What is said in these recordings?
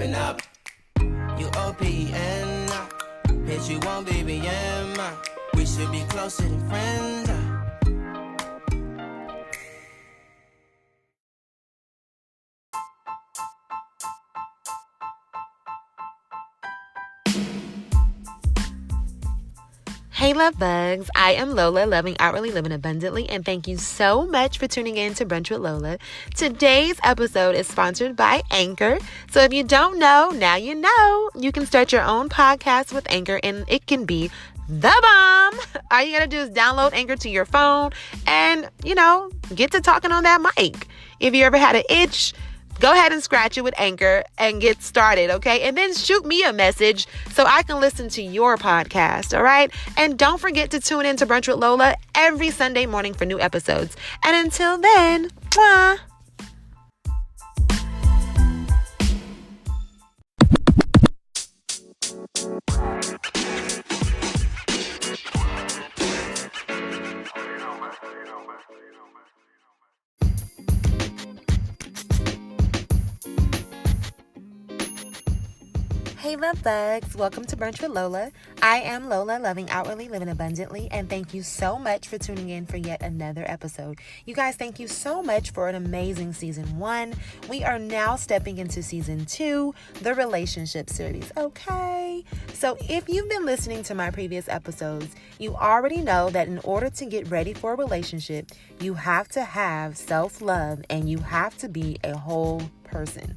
open up. You OPN, bitch, you won't be BM. We should be closer than friends. Hey love bugs, I am Lola, loving outwardly, living abundantly, and thank you so much for tuning in to Brunch with Lola. Today's episode is sponsored by Anchor. So if you don't know, now you know. You can start your own podcast with Anchor and it can be the bomb. All you gotta do is download Anchor to your phone and, get to talking on that mic. If you ever had an itch, go ahead and scratch it with Anchor and get started, okay? And then shoot me a message so I can listen to your podcast, all right? And don't forget to tune in to Brunch with Lola every Sunday morning for new episodes. And until then, mwah. Hey love bugs, welcome to Brunch with Lola. I am Lola, loving outwardly, living abundantly, and thank you so much for tuning in for yet another episode. You guys, thank you so much for an amazing season 1. We are now stepping into season 2, the relationship series, okay? So if you've been listening to my previous episodes, you already know that in order to get ready for a relationship, you have to have self-love and you have to be a whole person.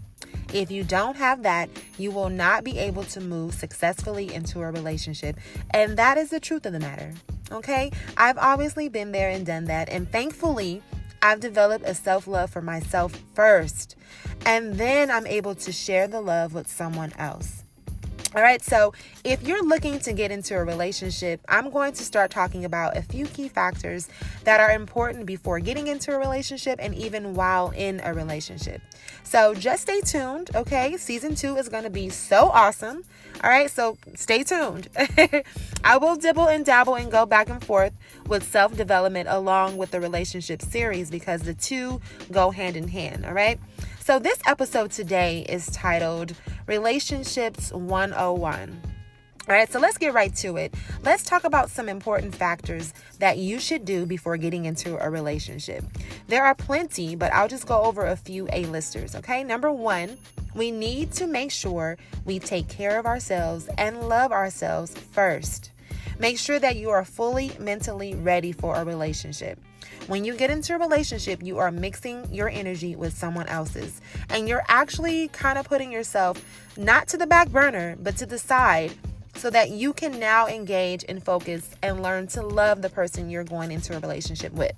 If you don't have that, you will not be able to move successfully into a relationship. And that is the truth of the matter. Okay? I've obviously been there and done that. And thankfully, I've developed a self-love for myself first. And then I'm able to share the love with someone else. All right, so if you're looking to get into a relationship, I'm going to start talking about a few key factors that are important before getting into a relationship and even while in a relationship. So just stay tuned, okay? Season 2 is going to be so awesome. All right, so stay tuned. I will dibble and dabble and go back and forth with self-development along with the relationship series because the two go hand in hand, all right? So this episode today is titled Relationships 101. All right, so let's get right to it. Let's talk about some important factors that you should do before getting into a relationship. There are plenty, but I'll just go over a few A-listers, okay? Number 1, we need to make sure we take care of ourselves and love ourselves first. Make sure that you are fully mentally ready for a relationship. When you get into a relationship, you are mixing your energy with someone else's. And you're actually kind of putting yourself not to the back burner, but to the side so that you can now engage and focus and learn to love the person you're going into a relationship with.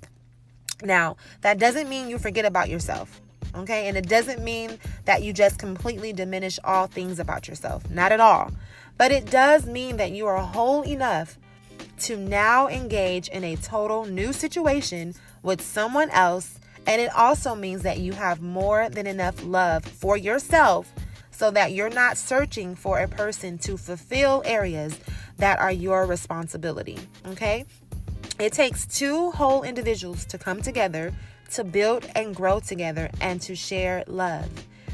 Now, that doesn't mean you forget about yourself, okay? And it doesn't mean that you just completely diminish all things about yourself. Not at all. But it does mean that you are whole enough to now engage in a total new situation with someone else. And it also means that you have more than enough love for yourself so that you're not searching for a person to fulfill areas that are your responsibility. Okay? It takes 2 whole individuals to come together to build and grow together and to share love.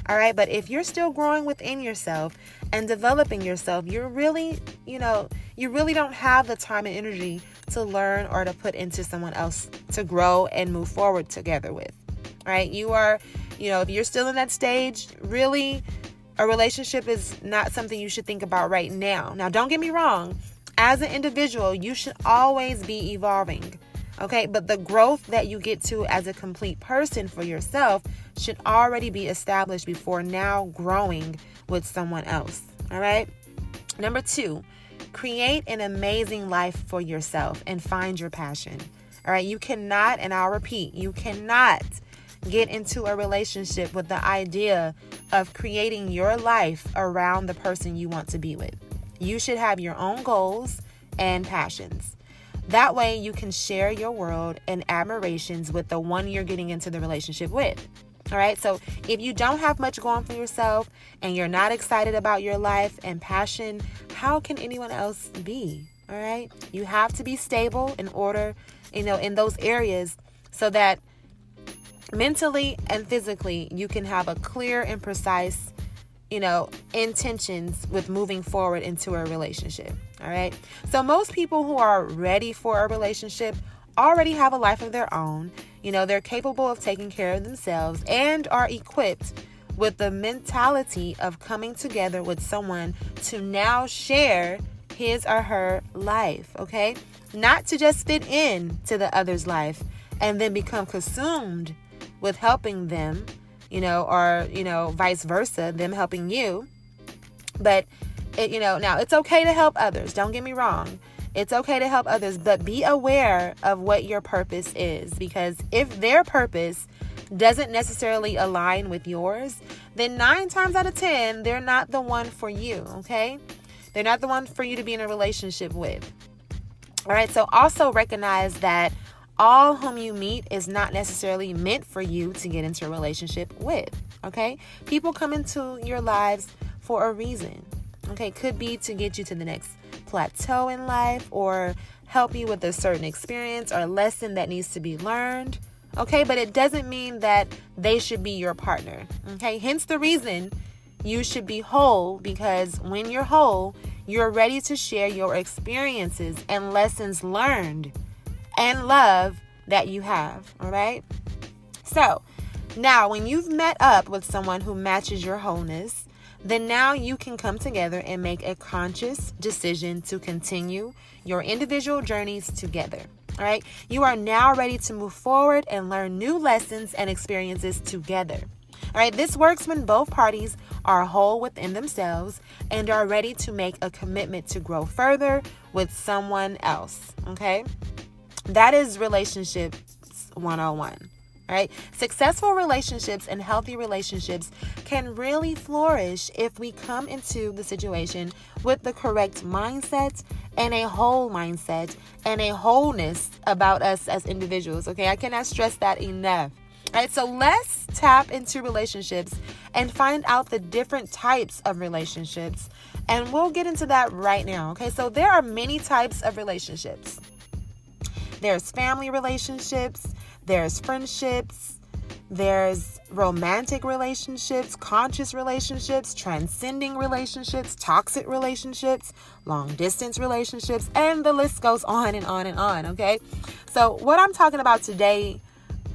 All right. But if you're still growing within yourself and developing yourself, you really don't have the time and energy to learn or to put into someone else to grow and move forward together with. All right. You are, if you're still in that stage, really, a relationship is not something you should think about right now. Now, don't get me wrong. As an individual, you should always be evolving. Okay, but the growth that you get to as a complete person for yourself should already be established before now growing with someone else. All right. Number 2, create an amazing life for yourself and find your passion. All right. You cannot, and I'll repeat, you cannot get into a relationship with the idea of creating your life around the person you want to be with. You should have your own goals and passions. That way you can share your world and admirations with the one you're getting into the relationship with. All right. So if you don't have much going for yourself and you're not excited about your life and passion, how can anyone else be? All right. You have to be stable in order, in those areas so that mentally and physically you can have a clear and precise, intentions with moving forward into a relationship. All right. So most people who are ready for a relationship already have a life of their own. They're capable of taking care of themselves and are equipped with the mentality of coming together with someone to now share his or her life. Okay. Not to just fit in to the other's life and then become consumed with helping them, or vice versa, them helping you. But now it's okay to help others. Don't get me wrong. It's okay to help others, but be aware of what your purpose is, because if their purpose doesn't necessarily align with yours, then 9 times out of 10, they're not the one for you. Okay. They're not the one for you to be in a relationship with. All right. So also recognize that all whom you meet is not necessarily meant for you to get into a relationship with. Okay. People come into your lives for a reason. Okay. Could be to get you to the next plateau in life or help you with a certain experience or lesson that needs to be learned. Okay. But it doesn't mean that they should be your partner. Okay. Hence the reason you should be whole, because when you're whole, you're ready to share your experiences and lessons learned and love that you have. All right. So now when you've met up with someone who matches your wholeness, then now you can come together and make a conscious decision to continue your individual journeys together. All right. You are now ready to move forward and learn new lessons and experiences together. All right. This works when both parties are whole within themselves and are ready to make a commitment to grow further with someone else. Okay. That is relationships 101. All right. Successful relationships and healthy relationships can really flourish if we come into the situation with the correct mindset and a whole mindset and a wholeness about us as individuals. Okay. I cannot stress that enough. All right. So let's tap into relationships and find out the different types of relationships. And we'll get into that right now. Okay. So there are many types of relationships. There's family relationships, there's friendships, there's romantic relationships, conscious relationships, transcending relationships, toxic relationships, long distance relationships, and the list goes on and on and on. Okay. So what I'm talking about today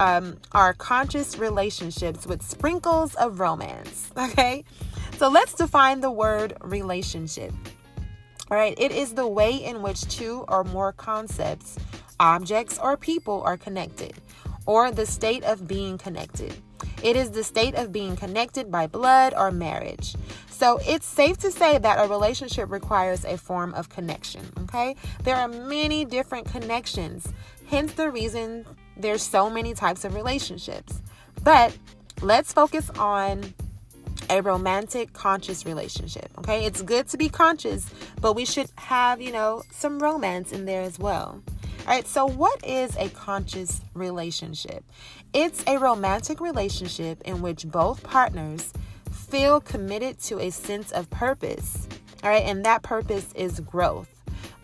are conscious relationships with sprinkles of romance. Okay. So let's define the word relationship. All right. It is the way in which two or more concepts, objects, or people are connected, or the state of being connected. It is the state of being connected by blood or marriage. So it's safe to say that a relationship requires a form of connection. Okay. There are many different connections, hence the reason there's so many types of relationships. But let's focus on a romantic conscious relationship. Okay. It's good to be conscious, but we should have, some romance in there as well. All right. So what is a conscious relationship? It's a romantic relationship in which both partners feel committed to a sense of purpose. All right. And that purpose is growth,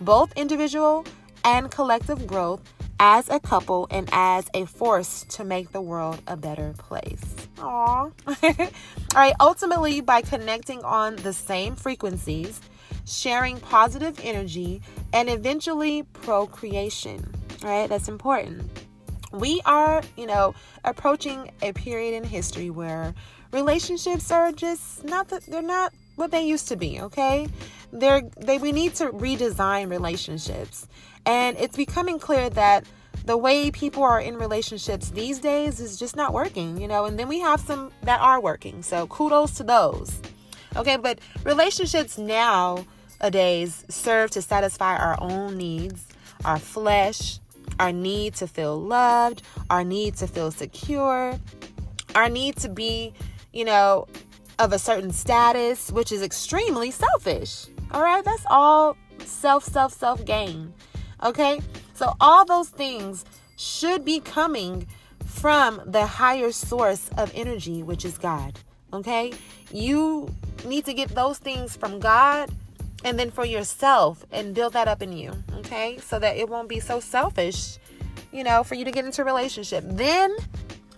both individual and collective growth as a couple and as a force to make the world a better place. Aww. All right. Ultimately, by connecting on the same frequencies, sharing positive energy, and eventually procreation. All right. That's important. We are, approaching a period in history where relationships are just they're not what they used to be. Okay. We need to redesign relationships. And it's becoming clear that the way people are in relationships these days is just not working, and then we have some that are working. So kudos to those. Okay. But relationships nowadays serve to satisfy our own needs, our flesh, our need to feel loved, our need to feel secure, our need to be, of a certain status, which is extremely selfish. All right. That's all self gain. Okay. So all those things should be coming from the higher source of energy, which is God. Okay. You need to get those things from God and then for yourself and build that up in you. Okay. So that it won't be so selfish, for you to get into a relationship. Then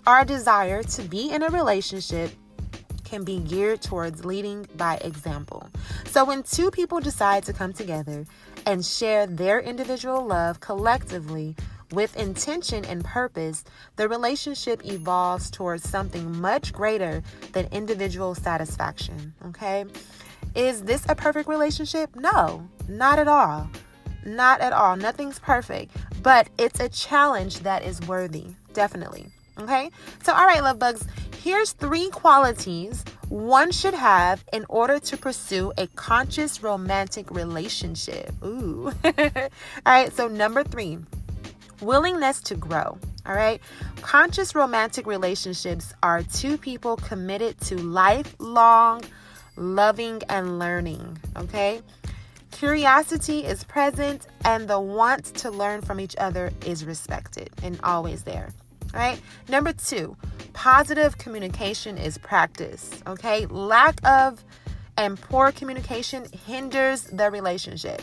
our desire to be in a relationship can be geared towards leading by example. So when two people decide to come together and share their individual love collectively with intention and purpose, the relationship evolves towards something much greater than individual satisfaction. Okay? Is this a perfect relationship? No, not at all. Not at all. Nothing's perfect, but it's a challenge that is worthy. Definitely. Okay? So, all right, love bugs, here's 3 qualities one should have in order to pursue a conscious romantic relationship. Ooh. All right. So number 3, willingness to grow. All right. Conscious romantic relationships are two people committed to lifelong loving and learning. Okay. Curiosity is present and the want to learn from each other is respected and always there. All right. Number 2, positive communication is practiced. Okay. Lack of and poor communication hinders the relationship.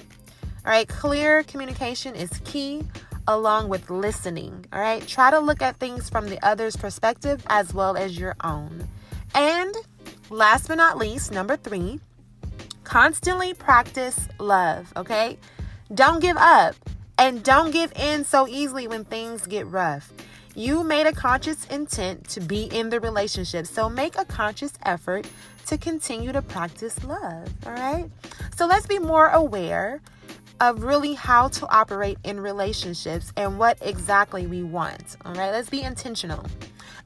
All right. Clear communication is key, along with listening. All right. Try to look at things from the other's perspective as well as your own. And last but not least, number 3, constantly practice love. Okay. Don't give up and don't give in so easily when things get rough. You made a conscious intent to be in the relationship, so make a conscious effort to continue to practice love, all right? So let's be more aware of really how to operate in relationships and what exactly we want, all right? Let's be intentional.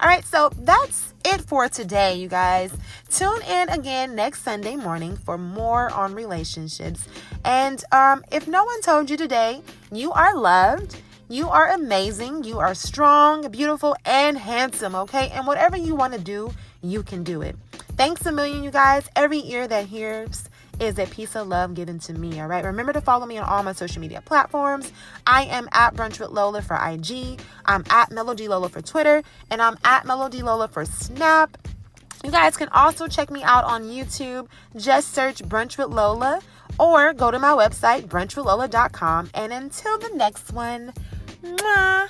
All right, so that's it for today, you guys. Tune in again next Sunday morning for more on relationships. And if no one told you today, you are loved. You are amazing. You are strong, beautiful, and handsome, okay? And whatever you want to do, you can do it. Thanks a million, you guys. Every ear that hears is a piece of love given to me, all right? Remember to follow me on all my social media platforms. I am at Brunch with Lola for IG. I'm at Melody Lola for Twitter. And I'm at Melody Lola for Snap. You guys can also check me out on YouTube. Just search Brunch with Lola or go to my website, brunchwithlola.com. And until the next one, mwah.